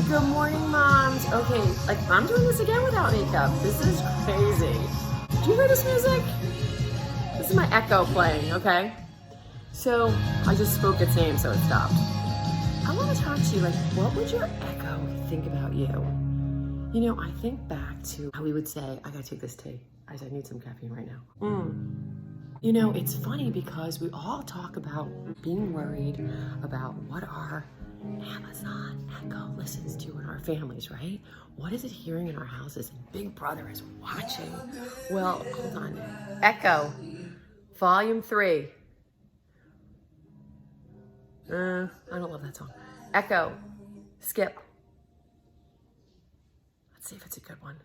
Good morning, moms. Okay, like I'm doing this again without makeup. This is crazy. Do you hear this music? This is my Echo playing, okay? So I just spoke its name, so it stopped. I want to talk to you, like, what would your Echo think about you? You know, I think back to how we would say, I gotta take this tea. I need some caffeine right now. You know, it's funny because we all talk about being worried about what our Amazon Echo listens to in our families, right? What is it hearing in our houses? And Big Brother is watching. Well, hold on. Echo, volume 3. I don't love that song. Echo, skip. Let's see if it's a good one.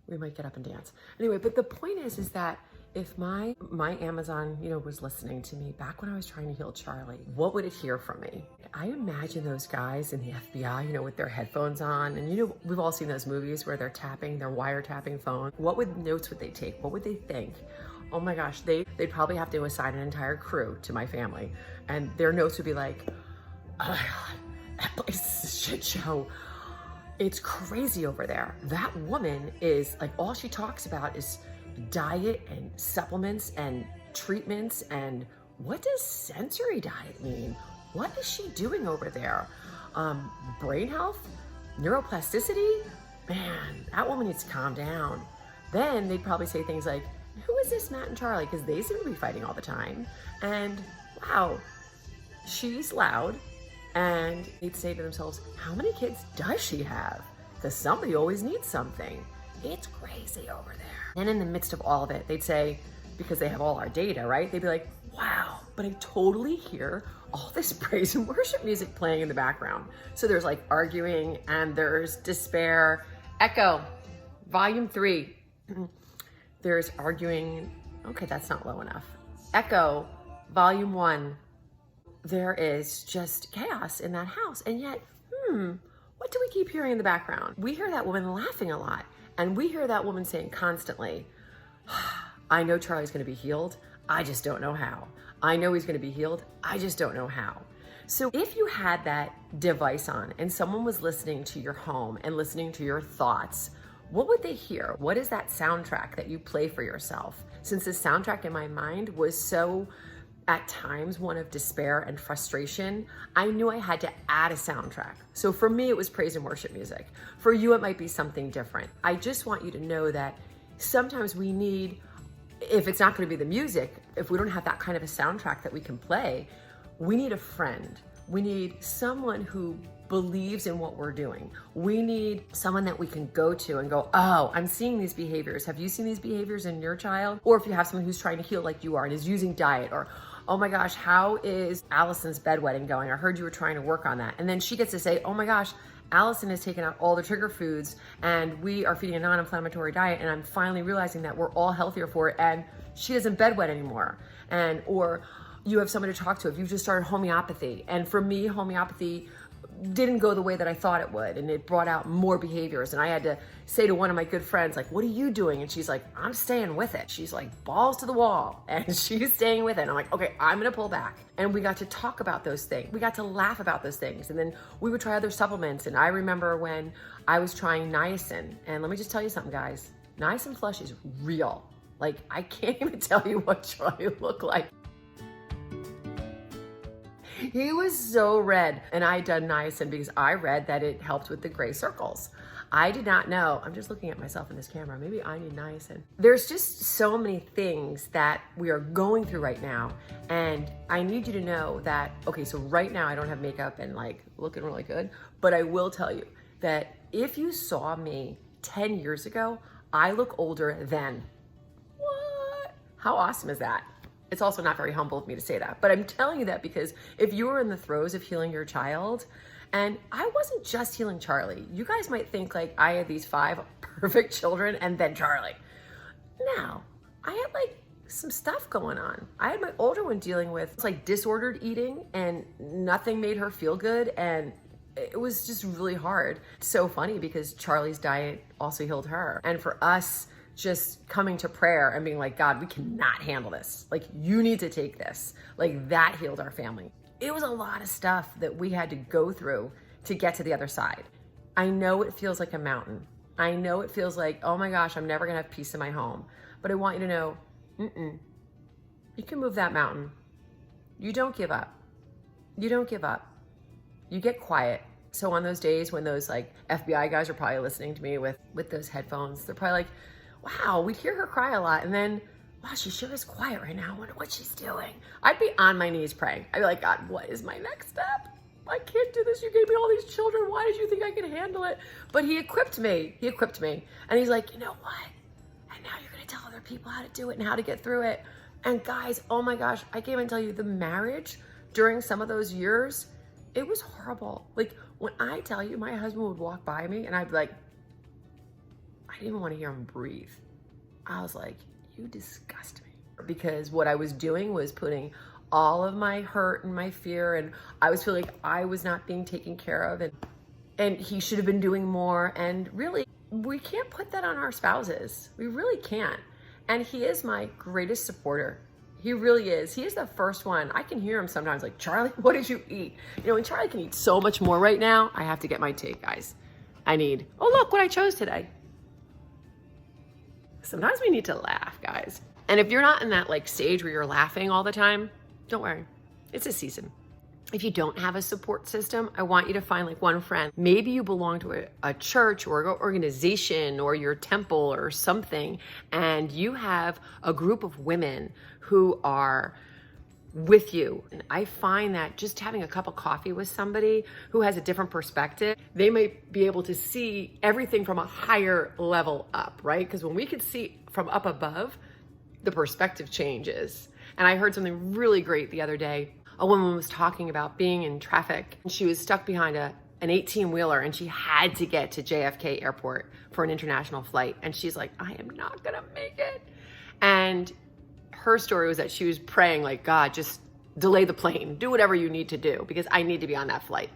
We might get up and dance. Anyway, but the point is that if my Amazon, was listening to me back when I was trying to heal Charlie, what would it hear from me? I imagine those guys in the FBI, with their headphones on, and we've all seen those movies where they're wiretapping phone. What notes would they take? What would they think? Oh my gosh, they'd probably have to assign an entire crew to my family, and their notes would be like, oh my God, that place is a shit show. It's crazy over there. That woman is like, all she talks about is diet and supplements and treatments. And what does sensory diet mean? What is she doing over there? Brain health, neuroplasticity? Man, that woman needs to calm down. Then they'd probably say things like, who is this Matt and Charlie? Because they seem to be fighting all the time. And wow, she's loud. And they'd say to themselves, how many kids does she have? Because somebody always needs something. It's crazy over there. And in the midst of all of it, they'd say, because they have all our data, right? They'd be like, wow, but I totally hear all this praise and worship music playing in the background. So there's like arguing and there's despair. Echo, volume 3. There's arguing. Okay, that's not low enough. Echo, volume 1. There is just chaos in that house. And yet, what do we keep hearing in the background? We hear that woman laughing a lot. And we hear that woman saying constantly, I know Charlie's gonna be healed. I just don't know how. I know he's gonna be healed. I just don't know how. So if you had that device on and someone was listening to your home and listening to your thoughts, what would they hear? What is that soundtrack that you play for yourself? Since the soundtrack in my mind was so, at times, one of despair and frustration, I knew I had to add a soundtrack. So for me, it was praise and worship music. For you, it might be something different. I just want you to know that sometimes we need, if it's not gonna be the music, if we don't have that kind of a soundtrack that we can play, we need a friend. We need someone who believes in what we're doing. We need someone that we can go to and go, oh, I'm seeing these behaviors. Have you seen these behaviors in your child? Or if you have someone who's trying to heal like you are and is using diet, or, oh my gosh, how is Allison's bedwetting going? I heard you were trying to work on that. And then she gets to say, oh my gosh, Allison has taken out all the trigger foods and we are feeding a non-inflammatory diet, and I'm finally realizing that we're all healthier for it, and she doesn't bedwet anymore. And, or you have someone to talk to if you've just started homeopathy. And for me, homeopathy didn't go the way that I thought it would, and it brought out more behaviors. And I had to say to one of my good friends, like, what are you doing? And she's like, I'm staying with it. She's like, balls to the wall, and she's staying with it. And I'm like, okay, I'm gonna pull back. And we got to talk about those things. We got to laugh about those things. And then we would try other supplements. And I remember when I was trying niacin, and let me just tell you something, guys, niacin flush is real. Like, I can't even tell you what Charlie looked like. He was so red, and I had done niacin because I read that it helped with the gray circles. I did not know. I'm just looking at myself in this camera. Maybe I need niacin. There's just so many things that we are going through right now, and I need you to know that, okay, so right now I don't have makeup and like looking really good, but I will tell you that if you saw me 10 years ago, I look older then. What? How awesome is that? It's also not very humble of me to say that, but I'm telling you that because if you were in the throes of healing your child, and I wasn't just healing Charlie, you guys might think like I had these 5 perfect children and then Charlie. No, I had like some stuff going on. I had my older one dealing with like disordered eating, and nothing made her feel good, and it was just really hard. It's so funny because Charlie's diet also healed her. And for us, just coming to prayer and being like, God, we cannot handle this. Like, you need to take this. Like, that healed our family. It was a lot of stuff that we had to go through to get to the other side. I know it feels like a mountain. I know it feels like, oh my gosh, I'm never gonna have peace in my home. But I want you to know, you can move that mountain. You don't give up. You don't give up. You get quiet. So on those days when those like FBI guys are probably listening to me with those headphones, they're probably like, wow, we'd hear her cry a lot. And then, wow, she sure is quiet right now. I wonder what she's doing. I'd be on my knees praying. I'd be like, God, what is my next step? I can't do this. You gave me all these children. Why did you think I could handle it? But he equipped me. He equipped me. And he's like, you know what? And now you're going to tell other people how to do it and how to get through it. And guys, oh my gosh, I can't even tell you, the marriage during some of those years, it was horrible. Like when I tell you, my husband would walk by me and I'd be like, I didn't even want to hear him breathe. I was like, you disgust me. Because what I was doing was putting all of my hurt and my fear, and I was feeling like I was not being taken care of, and he should have been doing more. And really, we can't put that on our spouses. We really can't. And he is my greatest supporter. He really is. He is the first one. I can hear him sometimes like, Charlie, what did you eat? You know, and Charlie can eat so much more right now. I have to get my take, guys. I need, oh, look what I chose today. Sometimes we need to laugh, guys. And if you're not in that like stage where you're laughing all the time, don't worry, it's a season. If you don't have a support system, I want you to find like one friend. Maybe you belong to a church or an organization or your temple or something, and you have a group of women who are with you. And I find that just having a cup of coffee with somebody who has a different perspective, they might be able to see everything from a higher level up, right? Because when we can see from up above, the perspective changes. And I heard something really great the other day. A woman was talking about being in traffic, and she was stuck behind an 18-wheeler, and she had to get to JFK Airport for an international flight. And she's like, I am not gonna make it. And her story was that she was praying like, God, just delay the plane, do whatever you need to do because I need to be on that flight.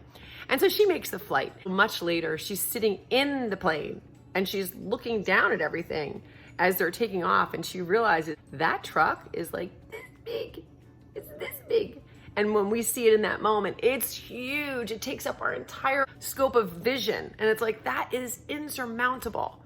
And so she makes the flight. Much later, she's sitting in the plane and she's looking down at everything as they're taking off, and she realizes that truck is like this big. It's this big. And when we see it in that moment, it's huge. It takes up our entire scope of vision. And it's like, that is insurmountable.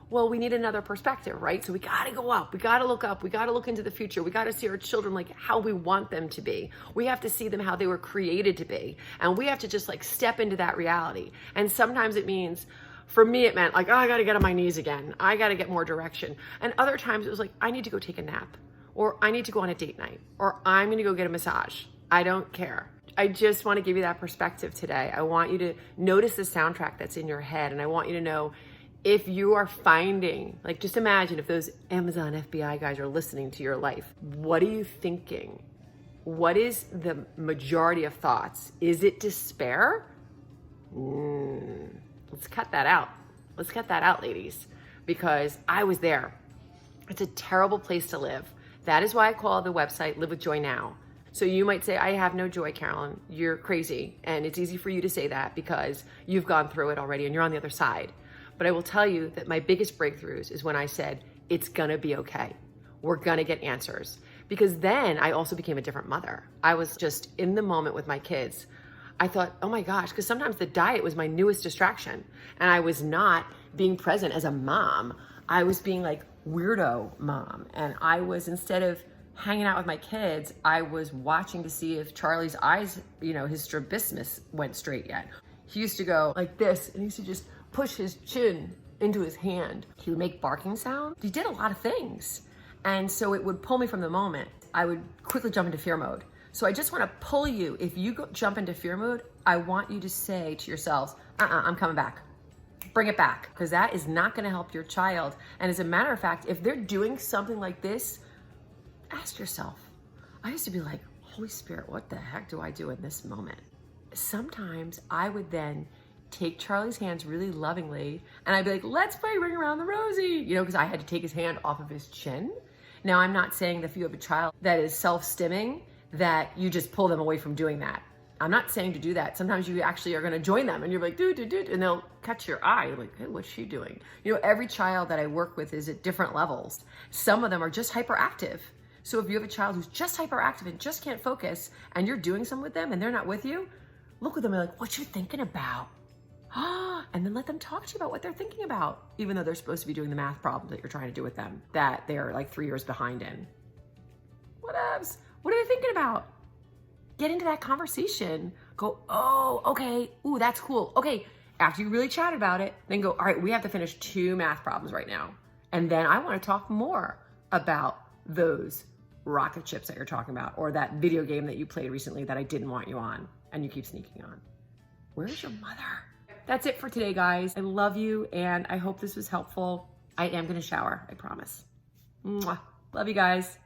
Well, we need another perspective, right? So we gotta go up, we gotta look up, we gotta look into the future, we gotta see our children like how we want them to be. We have to see them how they were created to be. And we have to just like step into that reality. And sometimes it means, for me, it meant like, oh, I gotta get on my knees again. I gotta get more direction. And other times it was like, I need to go take a nap, or I need to go on a date night, or I'm gonna go get a massage. I don't care. I just wanna give you that perspective today. I want you to notice the soundtrack that's in your head, and I want you to know if you are finding, like just imagine if those Amazon FBI guys are listening to your life, what are you thinking? What is the majority of thoughts? Is it despair? Let's cut that out. Let's cut that out, ladies, because I was there. It's a terrible place to live. That is why I call the website Live with Joy Now. So you might say, I have no joy, Carolyn. You're crazy. And it's easy for you to say that because you've gone through it already and you're on the other side. But I will tell you that my biggest breakthroughs is when I said, it's gonna be okay. We're gonna get answers. Because then I also became a different mother. I was just in the moment with my kids. I thought, oh my gosh, because sometimes the diet was my newest distraction. And I was not being present as a mom. I was being like weirdo mom. And I was, instead of hanging out with my kids, I was watching to see if Charlie's eyes, his strabismus went straight yet. He used to go like this, and he used to just push his chin into his hand. He would make barking sound. He did a lot of things. And so it would pull me from the moment. I would quickly jump into fear mode. So I just want to pull you. If you jump into fear mode, I want you to say to yourselves, I'm coming back. Bring it back, because that is not going to help your child. And as a matter of fact, if they're doing something like this, ask yourself. I used to be like, Holy Spirit, what the heck do I do in this moment? Sometimes I would then take Charlie's hands really lovingly, and I'd be like, let's play Ring Around the Rosie, because I had to take his hand off of his chin. Now, I'm not saying that if you have a child that is self-stimming, that you just pull them away from doing that. I'm not saying to do that. Sometimes you actually are gonna join them, and you're like, dude, and they'll catch your eye. You're like, hey, what's she doing? Every child that I work with is at different levels. Some of them are just hyperactive. So if you have a child who's just hyperactive and just can't focus, and you're doing something with them and they're not with you, Look at them and like, what you thinking about? And then let them talk to you about what they're thinking about, even though they're supposed to be doing the math problems that you're trying to do with them, that they're like 3 years behind in. What ups? What are they thinking about? Get into that conversation. Go, oh, okay. Ooh, that's cool. Okay. After you really chat about it, then go, all right, we have to finish 2 math problems right now. And then I want to talk more about those rocket ships that you're talking about, or that video game that you played recently that I didn't want you on and you keep sneaking on. Where's your mother? That's it for today, guys. I love you and I hope this was helpful. I am going to shower, I promise. Mwah. Love you guys.